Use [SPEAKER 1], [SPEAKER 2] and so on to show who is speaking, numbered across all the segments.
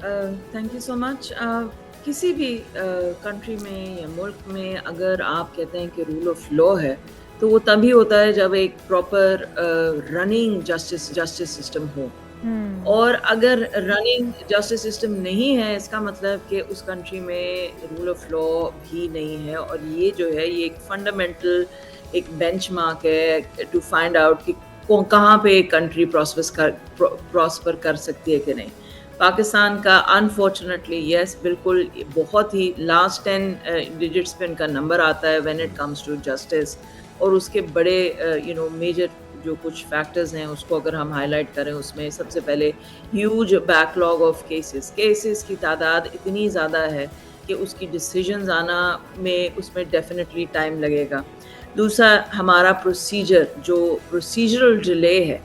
[SPEAKER 1] Thank you so much. किसी भी country में या मुल्क में अगर आप कहते हैं कि रूल ऑफ लॉ है, तो वो तभी होता है जब एक प्रॉपर रनिंग जस्टिस सिस्टम हो।
[SPEAKER 2] हुँ।
[SPEAKER 1] और अगर रनिंग जस्टिस सिस्टम नहीं है, इसका मतलब कि उस कंट्री में रूल ऑफ लॉ भी नहीं है। और ये जो है, ये एक फंडामेंटल एक बेंचमार्क है टू फाइंड आउट कि कहाँ पे एक कंट्री प्रॉस्पर कर सकती है कि नहीं। पाकिस्तान का अनफॉर्चुनेटली यस, बिल्कुल बहुत ही लास्ट 10 डिजिट्स पे इनका नंबर आता है when it comes to justice. और उसके बड़े मेजर जो कुछ फैक्टर्स हैं, उसको अगर हम हाईलाइट करें, उसमें सबसे पहले ह्यूज बैकलॉग ऑफ केसेस की तादाद इतनी ज़्यादा है कि उसकी डिसीजंस आना में उसमें डेफिनेटली टाइम लगेगा। दूसरा, हमारा जो प्रोसीजरल डिले है,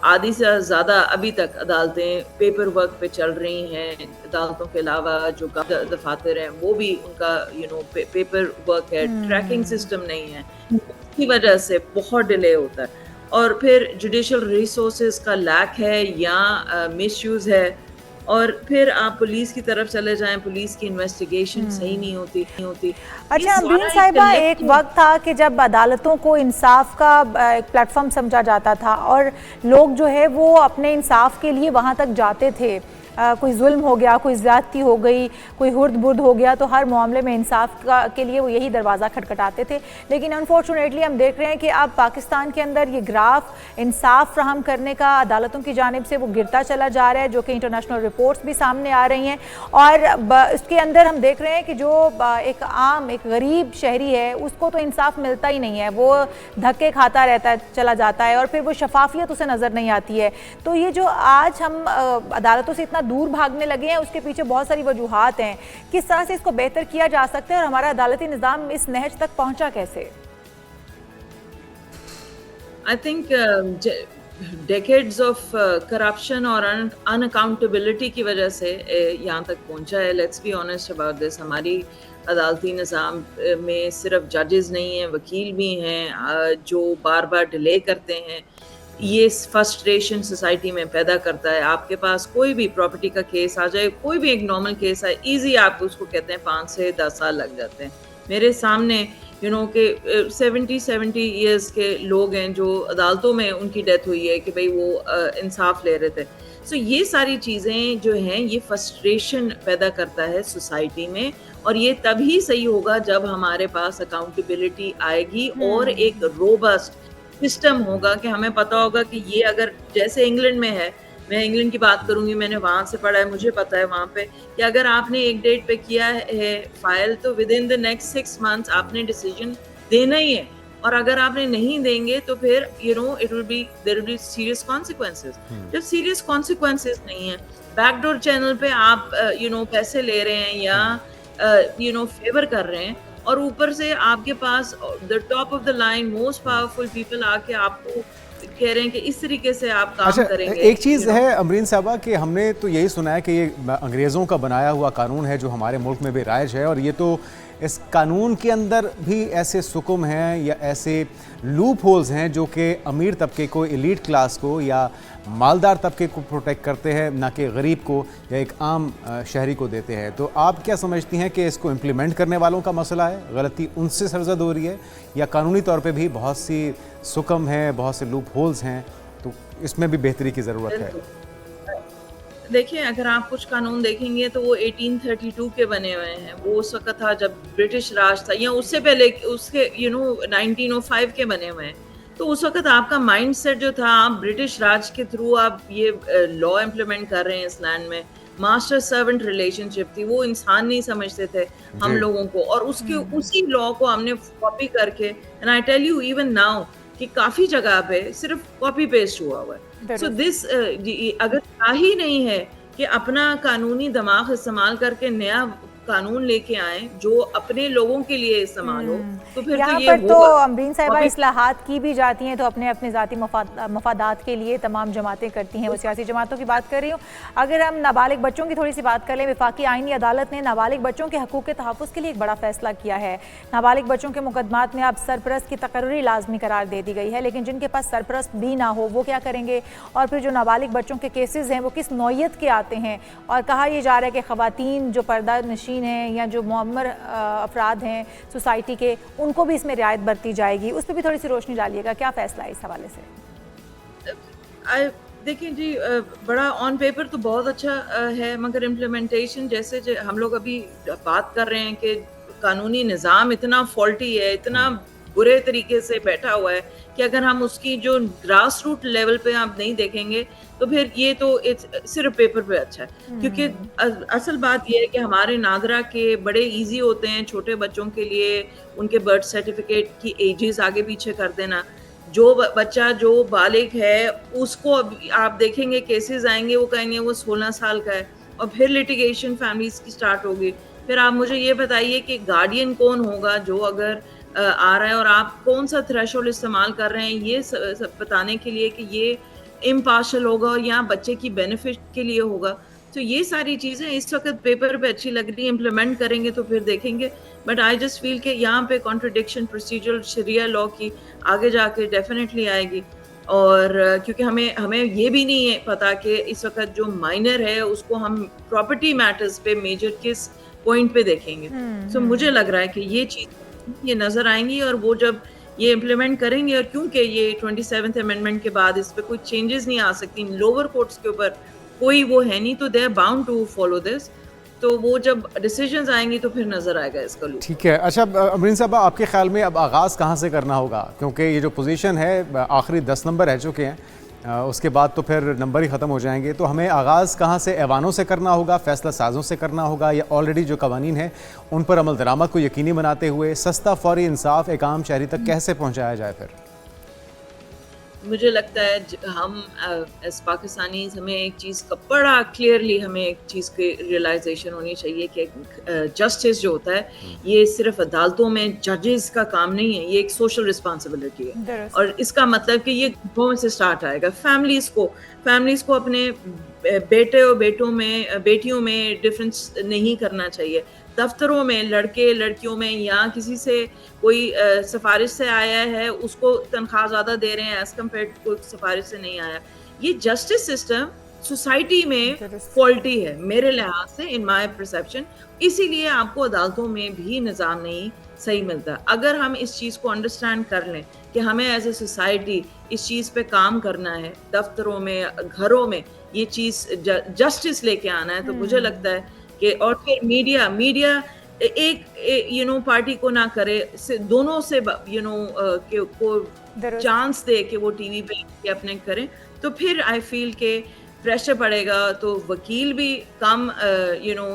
[SPEAKER 1] आधी से ज़्यादा अभी तक अदालतें पेपर वर्क पे चल रही हैं। अदालतों के अलावा जो दफातर हैं, वो भी उनका पेपर वर्क है, ट्रैकिंग
[SPEAKER 2] हुँ।
[SPEAKER 1] सिस्टम नहीं है। की वजह से बहुत डिले होता है। और फिर जुडिशियल रिसोर्सेज का लैक है या मिसयूज है। और फिर आप पुलिस की तरफ चले जाएं, पुलिस की इन्वेस्टिगेशन सही
[SPEAKER 2] हुँ।
[SPEAKER 1] नहीं होती। ये
[SPEAKER 2] अच्छा अमरीन
[SPEAKER 1] सारा एक
[SPEAKER 2] साहिबा, एक
[SPEAKER 1] कलेक्टिव।
[SPEAKER 2] वक्त था कि जब अदालतों को इंसाफ का एक प्लेटफॉर्म समझा जाता था और लोग जो है वो अपने इंसाफ के लिए वहाँ तक जाते थे। कोई जुल्म हो गया, कोई ज़्यादती हो गई, कोई हुर्द बुर्द हो गया, तो हर मामले में इंसाफ के लिए वो यही दरवाज़ा खटखटाते थे। लेकिन अनफॉर्चुनेटली हम देख रहे हैं कि अब पाकिस्तान के अंदर ये ग्राफ इंसाफ फ्राहम करने का अदालतों की जानिब से वो गिरता चला जा रहा है, जो कि इंटरनेशनल रिपोर्ट्स भी सामने आ रही हैं। और इसके अंदर हम देख रहे हैं कि जो एक आम एक गरीब शहरी है, उसको तो इंसाफ मिलता ही नहीं है, वो धक्के खाता रहता चला जाता है और फिर वो शफाफियत उसे नज़र नहीं आती है। तो ये जो आज हम अदालतों से इतना दूर भागने लगे हैं, उसके पीछे बहुत सारी वजूहात हैं। किस तरह से इसको बेहतर किया जा सकता है और हमारा अदालती निज़ाम इस नहज तक पहुंचा कैसे?
[SPEAKER 1] I think decades of corruption और अनअकाउंटेबिलिटी की वजह से यहाँ तक पहुंचा है। Let's be honest about this. हमारी अदालती निज़ाम में सिर्फ जजेस नहीं हैं, वकील भी हैं जो बार बार डिले करते हैं। ये फ्रस्ट्रेशन सोसाइटी में पैदा करता है। आपके पास कोई भी प्रॉपर्टी का केस आ जाए, कोई भी एक नॉर्मल केस है, इजी आप उसको कहते हैं 5 से 10 साल लग जाते हैं। मेरे सामने के 70 ईयर्स के लोग हैं जो अदालतों में उनकी डेथ हुई है कि भाई वो इंसाफ ले रहे थे। सो ये सारी चीज़ें जो हैं, ये फ्रस्ट्रेशन पैदा करता है सोसाइटी में। और ये तभी सही होगा जब हमारे पास अकाउंटेबिलिटी आएगी और एक रोबस्ट सिस्टम होगा कि हमें पता होगा कि ये अगर जैसे इंग्लैंड में है, मैं इंग्लैंड की बात करूंगी, मैंने वहां से पढ़ा है, मुझे पता है वहां पे कि अगर आपने एक डेट पे किया है फाइल, तो with in the next 6 months आपने डिसीजन देना ही है। और अगर आपने नहीं देंगे तो फिर it will be there will be serious consequences. जब सीरियस कॉन्सिक्वेंसेस नहीं है, बैकडोर चैनल पे आप पैसे ले रहे हैं या फेवर कर रहे हैं, और ऊपर से आपके पास the top of the line most powerful people आके आपको कह रहे हैं कि इस तरीके से आप
[SPEAKER 3] अच्छा,
[SPEAKER 1] काम करेंगे,
[SPEAKER 3] एक चीज़ है अमरीन साहबा कि हमने तो यही सुना है कि ये अंग्रेज़ों का बनाया हुआ कानून है जो हमारे मुल्क में भी राइज है, और ये तो इस कानून के अंदर भी ऐसे सुकुम हैं या ऐसे लूप होल्स हैं जो कि अमीर तबके को, एलीट क्लास को या मालदार तबके को प्रोटेक्ट करते हैं, ना कि गरीब को या एक आम शहरी को देते हैं। तो आप क्या समझती हैं कि इसको इम्प्लीमेंट करने वालों का मसला है, गलती उनसे सरजद हो रही है, या कानूनी तौर पे भी बहुत सी सुकम हैं, बहुत से लूप होल्स हैं, तो इसमें भी बेहतरी की ज़रूरत है?
[SPEAKER 1] देखिए, अगर आप कुछ कानून देखेंगे तो वो 1832 के बने हुए हैं। वो उस वक़्त था जब ब्रिटिश राज था, या उससे पहले उसके 1905 के बने हुए हैं। तो उस वक़्त आपका माइंडसेट जो था, आप ब्रिटिश राज के थ्रू आप ये लॉ इम्प्लीमेंट कर रहे हैं इस लैंड में। मास्टर सर्वेंट रिलेशनशिप थी, वो इंसान नहीं समझते थे हम
[SPEAKER 3] जी।
[SPEAKER 1] लोगों को, और उसके उसी लॉ को हमने कॉपी करके, and I tell you even now कि काफ़ी जगह पे सिर्फ कॉपी पेस्ट हुआ हुआ है। सो दिस अगर ही नहीं है कि अपना कानूनी दिमाग इस्तेमाल करके नया कानून लेके आए जो अपने लोगों के लिए इस्तेमाल हो, तो फिर
[SPEAKER 2] यहाँ
[SPEAKER 1] तो ये
[SPEAKER 2] पर तो
[SPEAKER 1] होगा।
[SPEAKER 2] अमरीन साहिबा
[SPEAKER 1] अभी
[SPEAKER 2] इस्लाहात की भी जाती हैं तो अपने अपने ज़ाती मफादात के लिए तमाम जमातें करती हैं, वो सियासी जमातों की बात कर रही हूँ। अगर हम नाबालिग बच्चों की थोड़ी सी बात कर लें, वफाकी आईनी अदालत ने नाबालिग बच्चों के हकूक़ के तहफ़्फ़ुज़ के लिए एक बड़ा फैसला किया है। नाबालिग बच्चों के मुकदमात में अब सरपरस्त की तकर्री लाजमी करार दे दी गई है, लेकिन जिनके पास सरपरस्त भी ना हो वो क्या करेंगे, और फिर जो नाबालिग बच्चों के केसेस हैं वो किस नौयत के आते हैं। और कहा यह जा रहा है कि ख़वातीन जो पर्दा नशीन हैं या जो मुअम्मर अफराद हैं सोसाइटी के, उनको भी इसमें रियायत बरती जाएगी। उस पर भी थोड़ी सी रोशनी डालिएगा, क्या फ़ैसला है इस हवाले से?
[SPEAKER 1] देखिए जी, बड़ा ऑन पेपर तो बहुत अच्छा है, मगर इम्प्लीमेंटेशन जैसे हम लोग अभी बात कर रहे हैं कि कानूनी निज़ाम इतना फॉल्टी है, इतना बुरे तरीके से बैठा हुआ है कि अगर हम उसकी जो ग्रास रूट लेवल पे आप नहीं देखेंगे तो फिर ये तो सिर्फ पेपर पे अच्छा है। क्योंकि असल बात ये है कि हमारे नादरा के बड़े इजी होते हैं छोटे बच्चों के लिए उनके बर्थ सर्टिफिकेट की एजेस आगे पीछे कर देना। जो बच्चा जो बालिग है उसको अब आप देखेंगे केसेस आएंगे, वो कहेंगे वो 16 साल का है और फिर लिटिगेशन फैमिलीज की स्टार्ट होगी। फिर आप मुझे ये बताइए कि गार्डियन कौन होगा जो अगर आ रहा है और आप कौन सा थ्रेशोल्ड इस्तेमाल कर रहे हैं ये सब बताने के लिए कि ये इम्पार्शल होगा और यहाँ बच्चे की बेनिफिट के लिए होगा। तो ये सारी चीज़ें इस वक्त पेपर पे अच्छी लग रही है, इम्प्लीमेंट करेंगे तो फिर देखेंगे। बट आई जस्ट फील कि यहाँ पे कॉन्ट्रडिक्शन प्रोसीजरल शरिया लॉ की आगे जाके डेफिनेटली आएगी। और क्योंकि हमें ये भी नहीं है पता कि इस वक्त जो माइनर है उसको हम प्रॉपर्टी मैटर्स पे मेजर किस पॉइंट पे देखेंगे। सो मुझे लग रहा है कि ये चीज़ ये नजर आएंगी और वो जब ये इम्प्लीमेंट करेंगे, और क्योंकि ये 27th अमेंडमेंट के बाद इस पे कोई चेंजेस नहीं आ सकती, लोअर कोर्ट्स के ऊपर कोई वो है नहीं, तो they are bound to follow this. तो वो जब डिसीजंस आएंगी तो फिर नजर आएगा इसका लूप।
[SPEAKER 3] ठीक है। अच्छा अमरीन साहब, आपके ख्याल में अब आगाज़ कहाँ से करना होगा, क्योंकि ये जो पोजीशन है आखिरी 10 नंबर रह चुके हैं, उसके बाद तो फिर नंबर ही ख़त्म हो जाएंगे, तो हमें आगाज़ कहाँ से, ऐवानों से करना होगा, फ़ैसला साजों से करना होगा, या ऑलरेडी जो कवानीन हैं उन पर अमल दरामद को यकीनी बनाते हुए सस्ता फौरी इंसाफ एक आम शहरी तक कैसे पहुँचाया जाए? फिर
[SPEAKER 1] मुझे लगता है हम एज पाकिस्तानी हमें एक चीज़ का बड़ा क्लियरली हमें एक चीज़ की रियलाइजेशन होनी चाहिए कि जस्टिस जो होता है ये सिर्फ अदालतों में जजेस का काम नहीं है, ये एक सोशल रिस्पॉन्सिबिलिटी है। और इसका मतलब कि ये घरों से स्टार्ट आएगा। फैमिलीज़ को अपने बेटे और बेटियों में डिफरेंस नहीं करना चाहिए। दफ्तरों में लड़के लड़कियों में या किसी से कोई सिफारिश से आया है उसको तनख्वाह ज़्यादा दे रहे हैं एज कम्पेयर टू कोई सिफारिश से नहीं आया। ये जस्टिस सिस्टम सोसाइटी में फॉल्टी है मेरे लिहाज से, इन माय परसेप्शन। इसीलिए आपको अदालतों में भी निज़ाम नहीं सही मिलता। अगर हम इस चीज़ को अंडरस्टैंड कर लें कि हमें एज ए सोसाइटी इस चीज़ पे काम करना है, दफ्तरों में घरों में ये चीज़ जस्टिस लेके आना है, तो मुझे लगता है कि और फिर मीडिया एक पार्टी को ना करे, दोनों से को चांस दे कि वो टीवी पे अपने करें, तो फिर आई फील के प्रेशर पड़ेगा तो वकील भी काम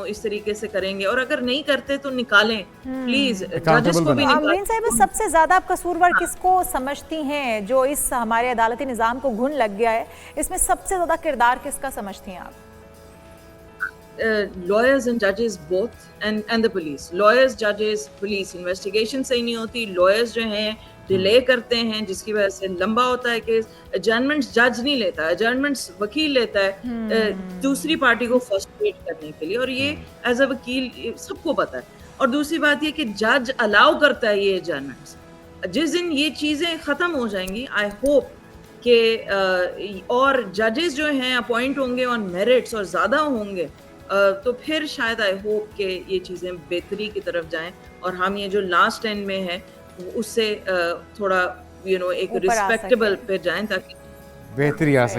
[SPEAKER 1] इस तरीके से करेंगे, और अगर नहीं करते तो निकालें प्लीज, जजेस को भी
[SPEAKER 2] निकालें। साहब सबसे ज्यादा आप कसूरवार किसको समझती हैं जो इस हमारे अदालती निज़ाम को घुन लग गया है, इसमें सबसे ज्यादा किरदार किसका समझती हैं आप?
[SPEAKER 1] lawyers and judges both and the police, lawyers, judges, police, investigation सही नहीं होती, lawyers जो हैं डिले करते हैं जिसकी वजह से लंबा होता है केस, एडजर्नमेंट्स जज नहीं लेता, एडजर्नमेंट्स वकील लेता है दूसरी पार्टी को फ्रस्ट्रेट करने के लिए, और ये एज अ वकील सबको पता है। और दूसरी बात ये कि जज अलाउ करता है ये एडजर्नमेंट्स। जिस दिन ये चीज़ें ख़त्म हो जाएंगी, आई होप कि और जजेस जो हैं अपॉइंट होंगे ऑन मेरिट्स और ज़्यादा होंगे, तो फिर शायद आई होप कि ये चीज़ें बेहतरी की तरफ जाएं और हम ये जो लास्ट एंड में है उससे थोड़ा एक रिस्पेक्टेबल पे जाएं ताकि
[SPEAKER 3] बेहतरी आ सके।